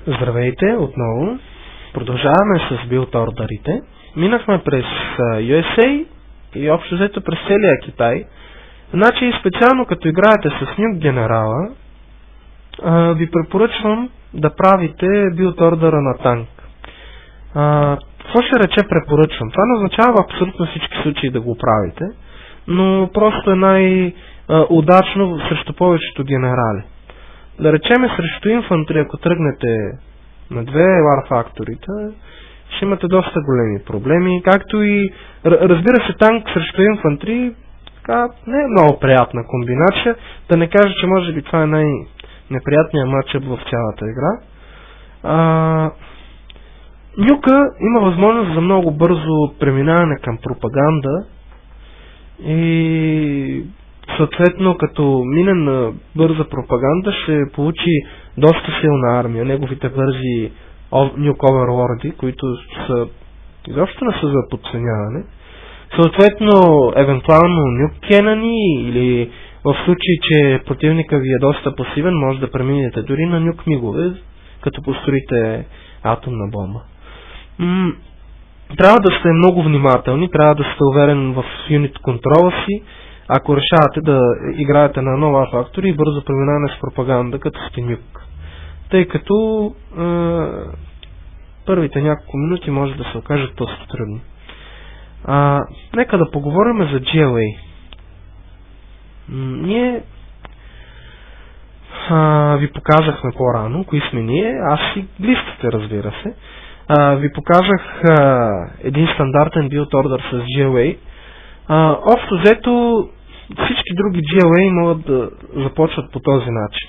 Здравейте отново. Продължаваме с билд-ордерите. Минахме през USA и общо взето през целия Китай. Значи специално като играете с Nuke генерала, ви препоръчвам да правите билд-ордера на танк. Какво ще рече препоръчвам? Това не означава в абсолютно всички случаи да го правите, но просто е най-удачно срещу повечето генерали. Да речеме срещу инфантри, ако тръгнете на две War Factory-та, ще имате доста големи проблеми, както и, разбира се, танк срещу инфантри, така, не е много приятна комбинация, да не кажа, че може би това е най-неприятният матчъп в цялата игра. Нюка има възможност за много бързо преминаване към пропаганда и съответно като мине на бърза пропаганда ще получи доста силна армия. Неговите бързи Nuke Overlords, които изобщо не са за подценяване. Съответно, евентуално Nuke Cannon или в случай, че противника ви е доста пасивен, може да преминете дори на Nuke мигове, като построите атомна бомба. Трябва да сте много внимателни, трябва да сте уверен в юнит контрола си, ако решавате да играете на нова фактори и бързо преминаване с пропаганда, като сте Nuke. Тъй като първите няколко минути може да се окажат доста трудни. Нека да поговорим за GLA. Ние ви показахме по-рано, кои сме ние, аз и глистите, разбира се. Ви показах един стандартен билд ордер с GLA. Общо взето всички други GLA могат да започват по този начин.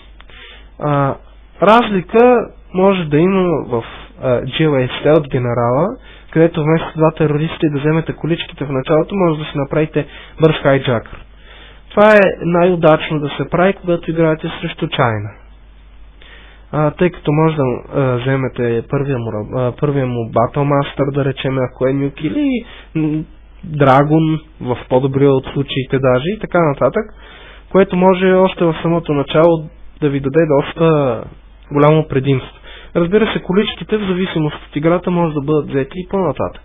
Разлика може да има в GLA Stealth генерала, където вместо два терористи да вземете количките в началото, може да си направите бърз хайджакър. Това е най-удачно да се прави, когато играете срещу Чайна. Тъй като може да вземете първия му Battlemaster, да речем, ако е Nuke, или Dragon, в по-добрия от случаите даже, и така нататък, което може още в самото начало да ви даде доста голямо предимство. Разбира се, количките в зависимост от играта може да бъдат взети и по-нататък.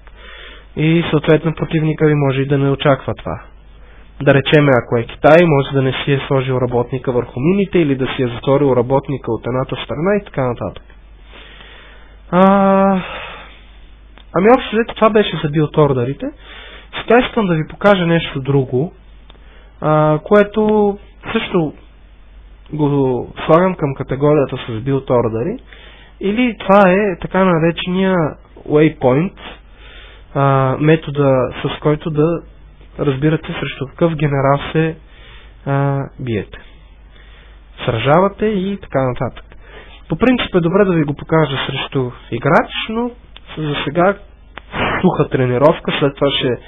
И съответно противника ви може и да не очаква това. Да речеме, ако е Китай, може да не си е сложил работника върху мините или да си е затворил работника от едната страна и така нататък. Ами общо взето това беше за билд-ордерите. Сега искам да ви покажа нещо друго, което също го слагам към категорията с билд-ордери. Или това е така наречения waypoint, метода, с който да разбирате срещу какъв генерал се биете. Сражавате и така нататък. По принцип е добре да ви го покажа срещу играч, но за сега суха тренировка, след това ще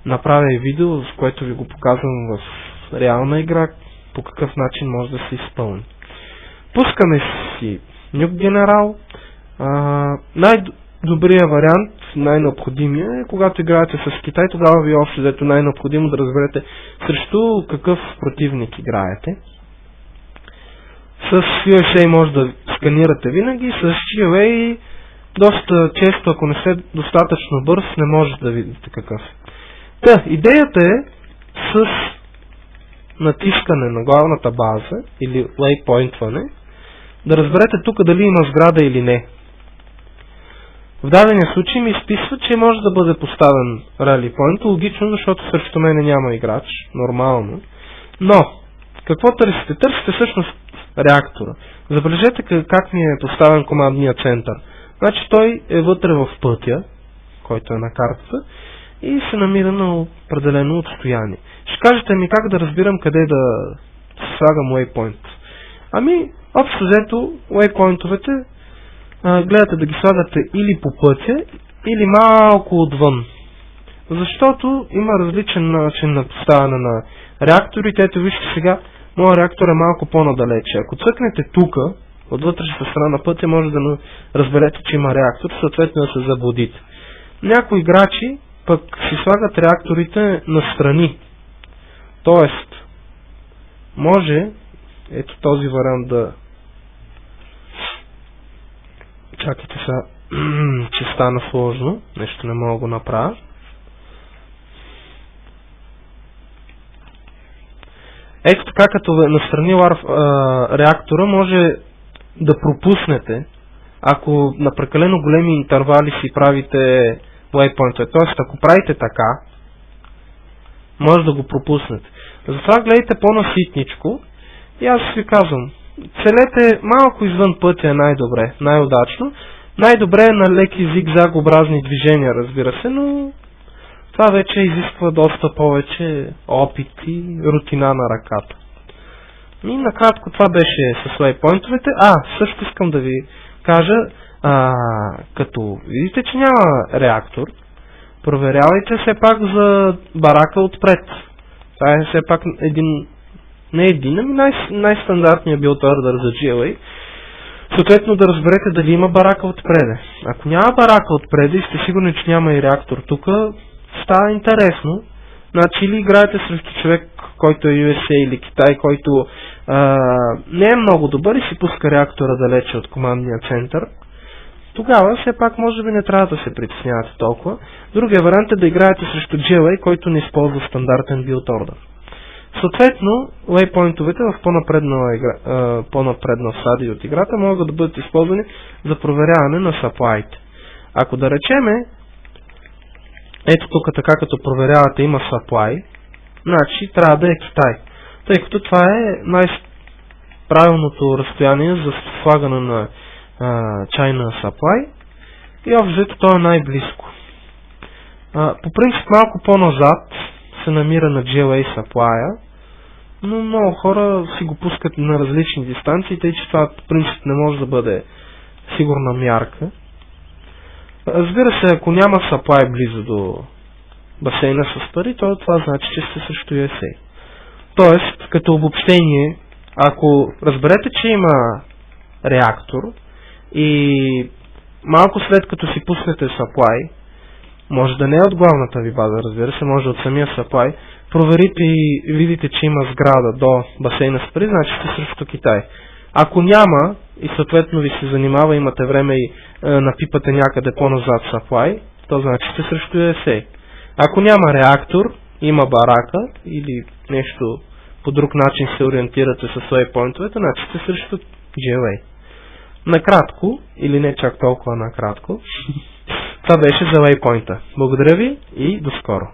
направя и видео, с което ви го показвам в реална игра, по какъв начин може да се изпълни. Пускаме си Nuke генерал. Най-добрият вариант, най-необходимия е, когато играете с Китай, тогава ви е общо взето най-необходимо да разберете срещу какъв противник играете. С USA може да сканирате винаги, с GLA доста често, ако не сте достатъчно бърз, не може да видите какъв. Идеята е с натискане на главната база или waypointване да разберете тук дали има сграда или не. В дадения случай ми изписва, че може да бъде поставен rally point, логично, защото срещу мене няма играч, нормално. Но, какво търсите? Търсите всъщност реактора. Забележете как ми е поставен командния център. Значи той е вътре в пътя, който е на картата, и се намира на определено отстояние. Ще кажете ми как да разбирам къде да слагам waypoint. Ами, общо взето, waypointовете гледате да ги слагате или по пътя, или малко отвън. Защото има различен начин на поставяне на реакторите. Ето вижте сега, моят реактор е малко по-надалече. Ако цъкнете тук, от вътрешната страна на пътя, може да разберете, че има реактор, съответно да се заблудите. Някои играчи пък си слагат реакторите настрани. Тоест, може, ето този вариант да Чакайте сега, че стана сложно. Нещо не мога да го направя. Ето така, като настрани реактора, може да пропуснете, ако на прекалено големи интервали си правите waypoint. Т.е. ако правите така, може да го пропуснете. Затова гледайте по-наситничко и аз ви казвам, целете малко извън пътя е най-добре, най-удачно. Най-добре е на леки зигзагообразни движения, разбира се, но това вече изисква доста повече опит и рутина на ръката. И накратко това беше с waypoint-овете. Също искам да ви кажа, като видите, че няма реактор, проверявайте все пак за барака отпред. Това е все пак най-стандартният билдордър за GLA. Съответно да разберете дали има барака отпреде. Ако няма барака отпреде и сте сигурни, че няма и реактор тук, става интересно. Значи или играете срещу човек, който е USA или Китай, който не е много добър и си пуска реактора далече от командния център, тогава все пак може би не трябва да се притеснявате толкова. Другия вариант е да играете срещу GLA, който не използва стандартен билдордър. Съответно, waypoint-овете в по-напредна стадия от играта могат да бъдат използвани за проверяване на supply-те. Ако да речеме, ето тук така като проверявате има supply, значи трябва да е Китай. Тъй като това е най-правилното разстояние за слагане на China supply и общо то е най-близко. По принцип малко по-назад се намира на GLA supply, но много хора си го пускат на различни дистанции, тъй че това по принцип не може да бъде сигурна мярка. Разбира се, ако няма supply близо до басейна с пари, то това значи, че сте срещу USA. Тоест, като обобщение, ако разберете, че има реактор и малко след като си пуснете supply, може да не е от главната ви база, разбира се, може от самия supply, проверите и видите, че има сграда до басейна с пари, значи сте срещу Китай. Ако няма и съответно ви се занимава, имате време и напипате някъде по-назад supply, то значи сте срещу USA. Ако няма реактор, има барака или нещо по друг начин се ориентирате с waypoint-овете, значи сте срещу GLA. Накратко, или не чак толкова накратко, това беше за waypoint-а. Благодаря ви и до скоро!